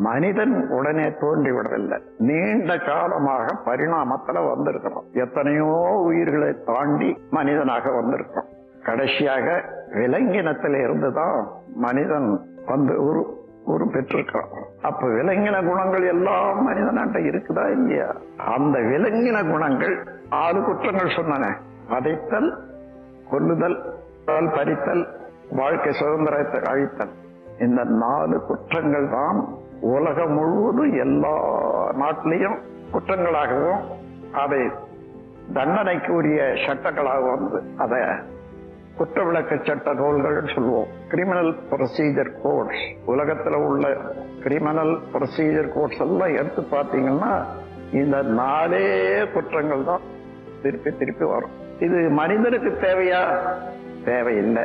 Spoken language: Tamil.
மனிதன் உடனே தோன்றிவிடவில்லை. நீண்ட காலமாக பரிணாமத்துல வந்திருக்கிறோம். எத்தனையோ உயிர்களை தாண்டி மனிதனாக வந்திருக்கிறோம். கடைசியாக விலங்கினத்தில இருந்துதான் மனிதன் வந்து ஒரு பெற்றிருக்கிறான். அப்ப விலங்கின குணங்கள் எல்லாம் மனிதனாட்ட இருக்குதா இல்லையா? அந்த விலங்கின குணங்கள் 6 குற்றங்கள் சொன்னன. பதைத்தல், கொல்லுதல், பறித்தல், வாழ்க்கை சுதந்திரத்தை அழித்தல். இந்த 4 குற்றங்கள் தான் உலகம் முழுவதும் எல்லா நாட்டிலையும் குற்றங்களாகவும் அதை தண்டனைக்கு உரிய சட்டங்களாக வந்து அதை குற்ற விளக்க சட்ட நூல்கள் சொல்லுவோம். Criminal procedure codes. உலகத்துல உள்ள கிரிமினல் ப்ரொசீஜர் கோட்ஸ் எல்லாம் எடுத்து பார்த்தீங்கன்னா இந்த 4 குற்றங்கள் தான் திருப்பி திருப்பி வரும். இது மனிதனுக்கு தேவையா? தேவையில்லை.